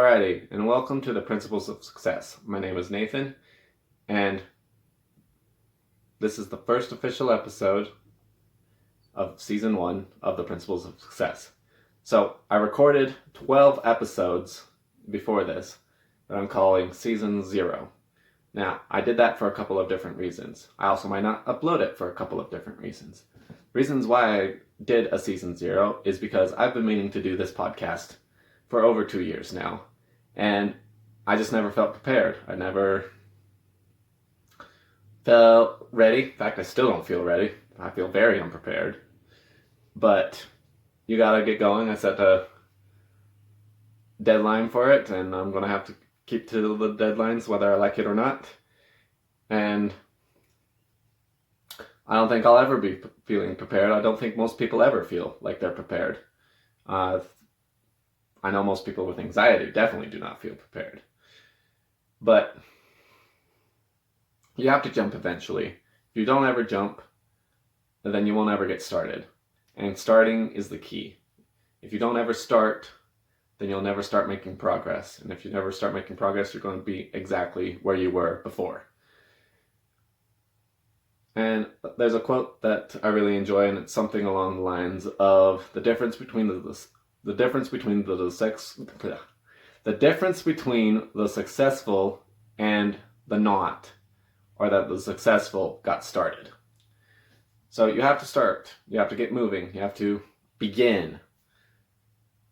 Alrighty, and welcome to the Principles of Success. My name is Nathan, and this is the first official episode of Season 1 of the Principles of Success. So, I recorded 12 episodes before this that I'm calling Season 0. Now, I did that for a couple of different reasons. I also might not upload it for a couple of different reasons. Reasons why I did a Season 0 is because I've been meaning to do this podcast for over 2 years now. And I just never felt prepared. I never felt ready. In fact, I still don't feel ready. I feel very unprepared. But you gotta get going. I set a deadline for it, and I'm gonna have to keep to the deadlines whether I like it or not. And I don't think I'll ever be feeling prepared. I don't think most people ever feel like they're prepared. I know most people with anxiety definitely do not feel prepared. But you have to jump eventually. If you don't ever jump, then you won't ever get started. And starting is the key. If you don't ever start, then you'll never start making progress. And if you never start making progress, you're going to be exactly where you were before. And there's a quote that I really enjoy, and it's something along the lines of the difference between the difference between the successful and the not, or that the successful got started. So you have to start. You have to get moving. You have to begin,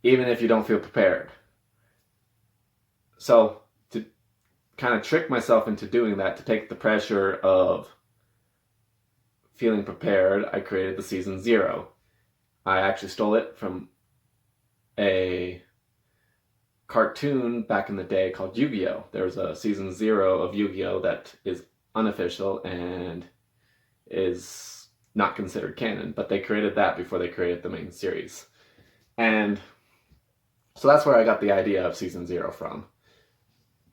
even if you don't feel prepared. So to kind of trick myself into doing that, to take the pressure of feeling prepared, I created the Season 0. I actually stole it from a cartoon back in the day called Yu-Gi-Oh! There was a Season 0 of Yu-Gi-Oh! That is unofficial and is not considered canon, but they created that before they created the main series. And so that's where I got the idea of Season 0 from.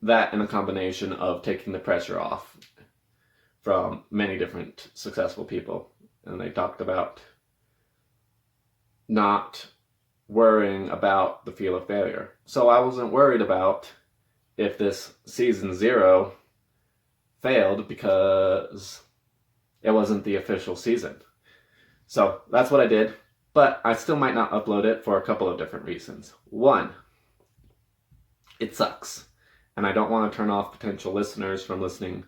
That and a combination of taking the pressure off from many different successful people. And they talked about not worrying about the feel of failure. So I wasn't worried about if this Season 0 failed because it wasn't the official season. So that's what I did, but I still might not upload it for a couple of different reasons. One, it sucks, and I don't want to turn off potential listeners from listening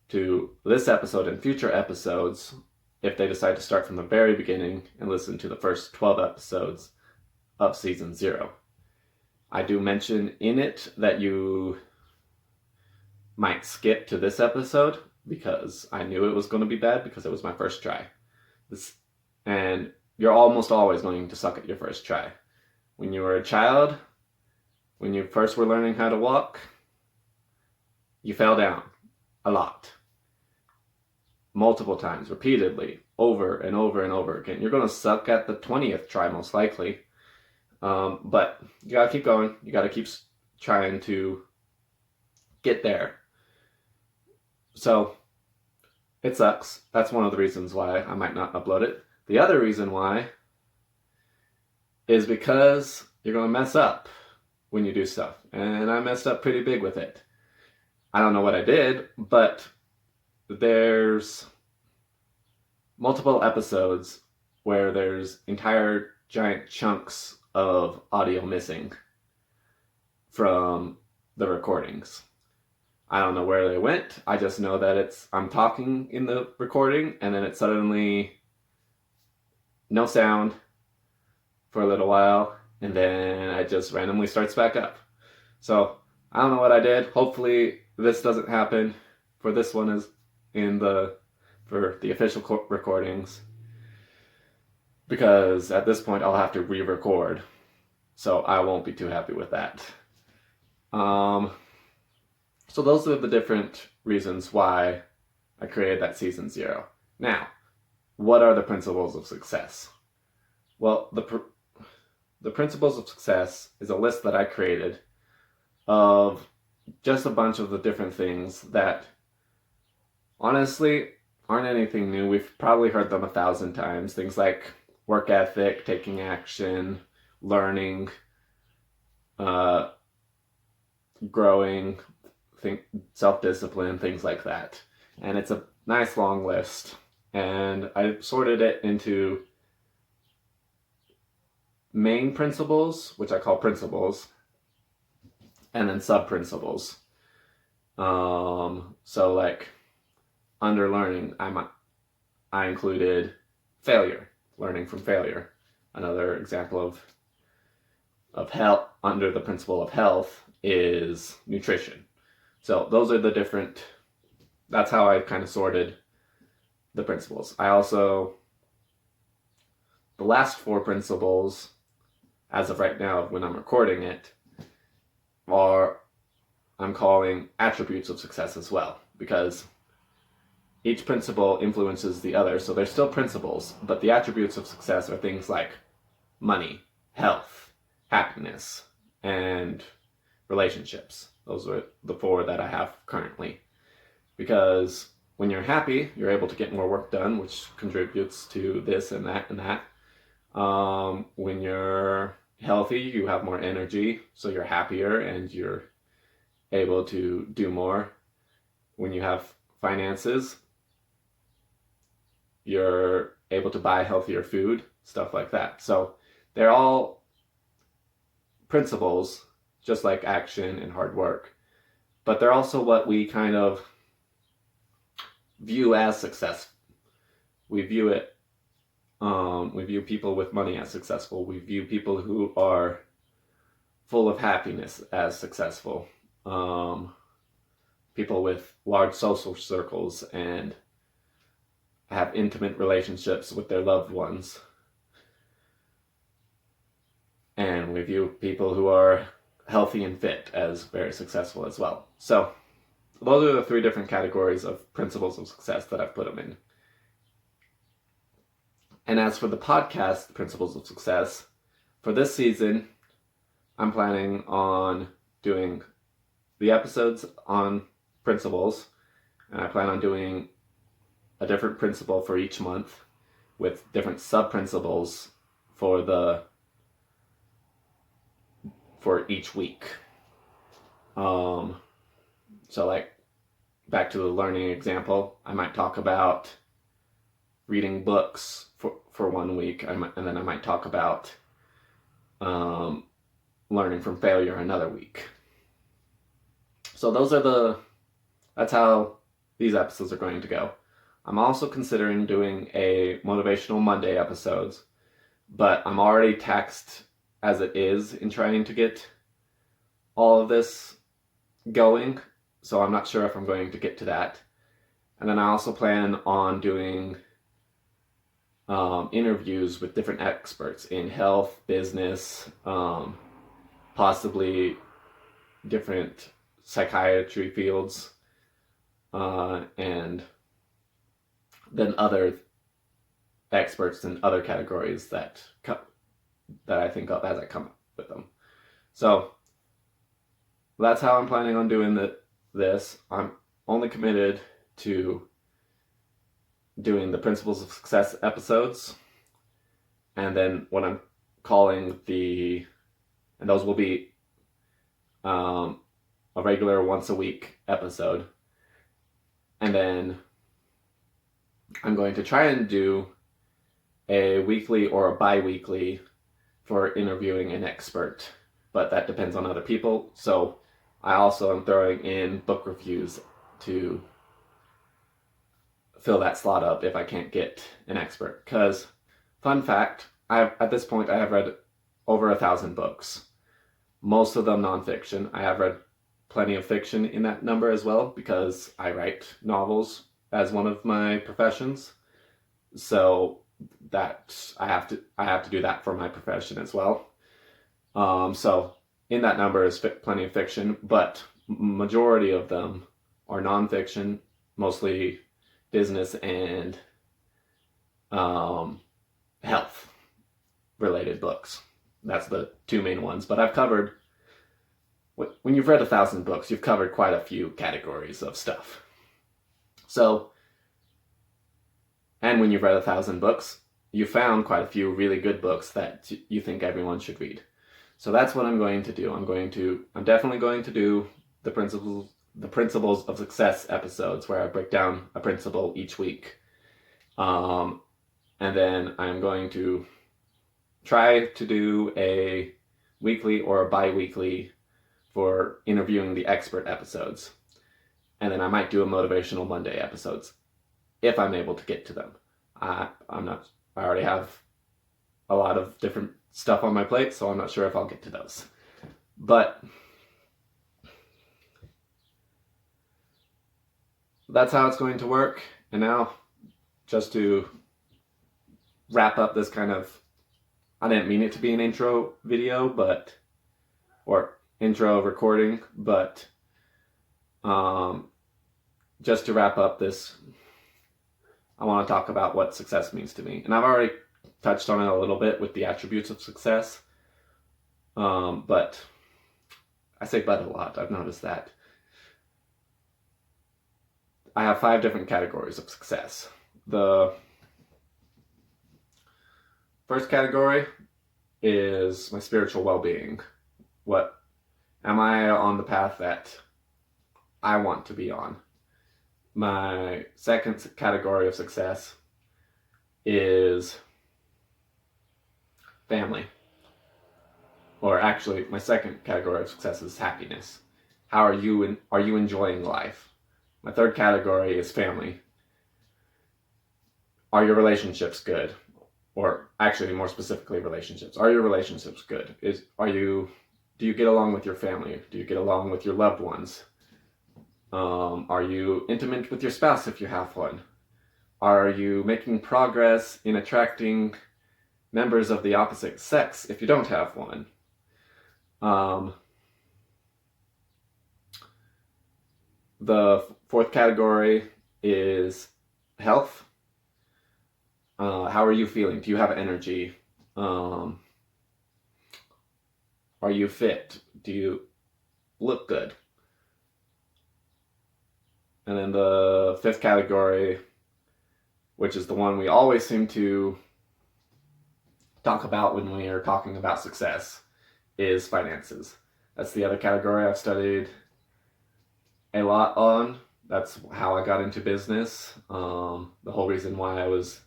to this episode and future episodes if they decide to start from the very beginning and listen to the first 12 episodes of Season 0. I do mention in it that you might skip to this episode because I knew it was going to be bad because it was my first try. And you're almost always going to suck at your first try. When you were a child, when you first were learning how to walk, you fell down a lot. Multiple times, repeatedly, over and over and over again. You're going to suck at the 20th try most likely. But you gotta keep going. You gotta keep trying to get there. So it sucks. That's one of the reasons why I might not upload it. The other reason why is because you're gonna mess up when you do stuff. And I messed up pretty big with it. I don't know what I did, but there's multiple episodes where there's entire giant chunks of audio missing from the recordings. I don't know where they went. I just know that I'm talking in the recording and then it's suddenly no sound for a little while and then it just randomly starts back up. So I don't know what I did. Hopefully this doesn't happen for this one is for the official recordings, because at this point I'll have to re-record, so I won't be too happy with that. So those are the different reasons why I created that Season 0. Now, what are the principles of success? Well, the principles of success is a list that I created of just a bunch of the different things that honestly aren't anything new. We've probably heard them 1,000 times. Things like work ethic, taking action, learning, growing, self-discipline, things like that. And it's a nice long list. And I sorted it into main principles, which I call principles, and then sub-principles. So like under learning, I included failure, learning from failure. Another example of health under the principle of health is nutrition. So those are the different, that's how I kind of sorted the principles. I also, the last 4 principles, as of right now when I'm recording it, I'm calling attributes of success as well, because each principle influences the other, so they're still principles, but the attributes of success are things like money, health, happiness, and relationships. Those are the 4 that I have currently. Because when you're happy, you're able to get more work done, which contributes to this and that and that. When you're healthy, you have more energy, so you're happier and you're able to do more. When you have finances, you're able to buy healthier food, stuff like that. So they're all principles, just like action and hard work, but they're also what we kind of view as success. We view it, we view people with money as successful. We view people who are full of happiness as successful. People with large social circles and have intimate relationships with their loved ones. And we view people who are healthy and fit as very successful as well. So those are the 3 different categories of principles of success that I've put them in. And as for the podcast, Principles of Success, for this season, I'm planning on doing the episodes on principles, and I plan on doing a different principle for each month with different sub-principles for each week. So like back to the learning example, I might talk about reading books for 1 week, and then I might talk about learning from failure another week. So that's how these episodes are going to go. I'm also considering doing a Motivational Monday episodes, but I'm already taxed as it is in trying to get all of this going, so I'm not sure if I'm going to get to that. And then I also plan on doing interviews with different experts in health, business, possibly different psychiatry fields, and then other experts in other categories that I think of as I come up with them. So that's how I'm planning on doing this. I'm only committed to doing the Principles of Success episodes, and then what I'm calling and those will be a regular once a week episode. And then I'm going to try and do a weekly or a bi-weekly for interviewing an expert, but that depends on other people. So I also am throwing in book reviews to fill that slot up if I can't get an expert. Because, fun fact, at this point I have read over 1,000 books, most of them nonfiction. I have read plenty of fiction in that number as well, because I write novels as one of my professions. So that I have to do that for my profession as well. So in that number is plenty of fiction, but majority of them are nonfiction, mostly business and health related books. That's the 2 main ones. But I've covered, when you've read 1,000 books, you've covered quite a few categories of stuff. So, and when you've read 1,000 books, you found quite a few really good books that you think everyone should read. So that's what I'm going to do. I'm definitely going to do the principles of success episodes where I break down a principle each week. And then I'm going to try to do a weekly or a bi-weekly for interviewing the expert episodes. And then I might do a motivational Monday episodes if I'm able to get to them. I already have a lot of different stuff on my plate, so I'm not sure if I'll get to those. But that's how it's going to work. And now, just to wrap up this kind of, I didn't mean it to be an intro video, or intro recording, but just to wrap up this, I want to talk about what success means to me. And I've already touched on it a little bit with the attributes of success. But I say but a lot, I've noticed that. I have 5 different categories of success. The first category is my spiritual well-being. What am I on the path that I want to be on? My second category of success is family. Or actually, my second category of success is happiness. How are you enjoying life? My third category is family. Are your relationships good? Or actually, more specifically, relationships. Are your relationships good? Do you get along with your family? Do you get along with your loved ones? Are you intimate with your spouse if you have one? Are you making progress in attracting members of the opposite sex if you don't have one? The fourth category is health. How are you feeling? Do you have energy? Are you fit? Do you look good? And then the fifth category, which is the one we always seem to talk about when we are talking about success, is finances. That's the other category I've studied a lot on. That's how I got into business. The whole reason why I was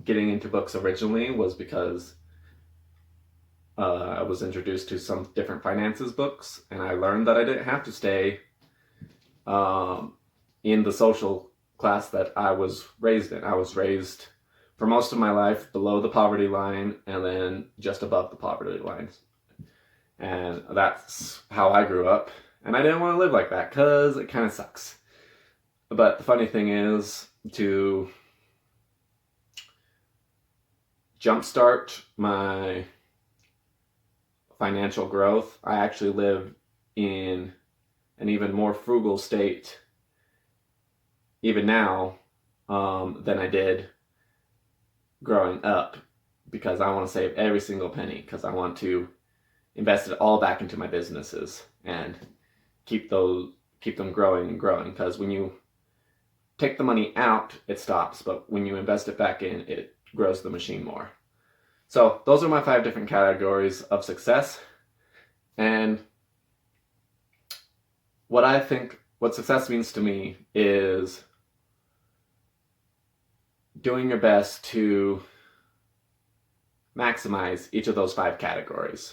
getting into books originally was because I was introduced to some different finances books, and I learned that I didn't have to stay in the social class that I was raised in. I was raised for most of my life below the poverty line and then just above the poverty line. And that's how I grew up. And I didn't want to live like that because it kind of sucks. But the funny thing is, to jumpstart my financial growth, I actually live in an even more frugal state even now than I did growing up, because I want to save every single penny, because I want to invest it all back into my businesses and keep them growing and growing, because when you take the money out, it stops, but when you invest it back in, it grows the machine more. So those are my 5 different categories of success. And what success means to me is doing your best to maximize each of those 5 categories.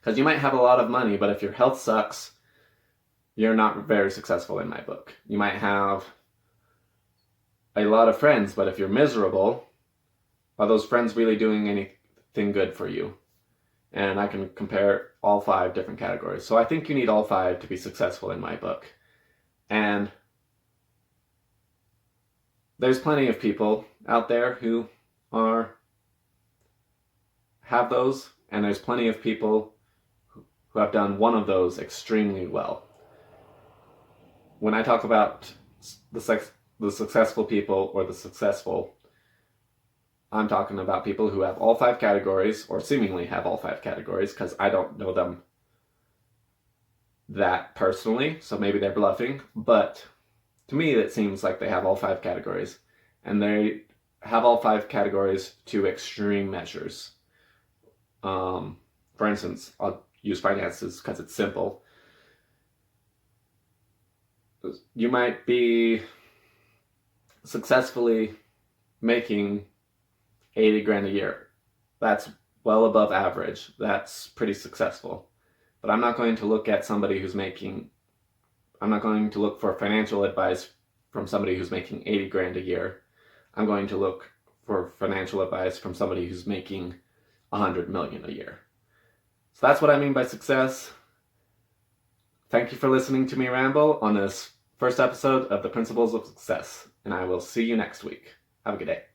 Because you might have a lot of money, but if your health sucks, you're not very successful in my book. You might have a lot of friends, but if you're miserable, are those friends really doing anything good for you? And I can compare all 5 different categories. So I think you need all 5 to be successful in my book. And there's plenty of people out there who have those, and there's plenty of people who have done one of those extremely well. When I talk about the successful people or the successful, I'm talking about people who have all 5 categories, or seemingly have all 5 categories, because I don't know them that personally, so maybe they're bluffing, but to me it seems like they have all 5 categories, and they have all 5 categories to extreme measures. For instance, I'll use finances because it's simple. You might be successfully making 80 grand a year. That's well above average. That's pretty successful. But I'm not going to look at somebody who's making, I'm not going to look for financial advice from somebody who's making 80 grand a year. I'm going to look for financial advice from somebody who's making 100 million a year. So that's what I mean by success. Thank you for listening to me ramble on this first episode of The Principles of Success, and I will see you next week. Have a good day.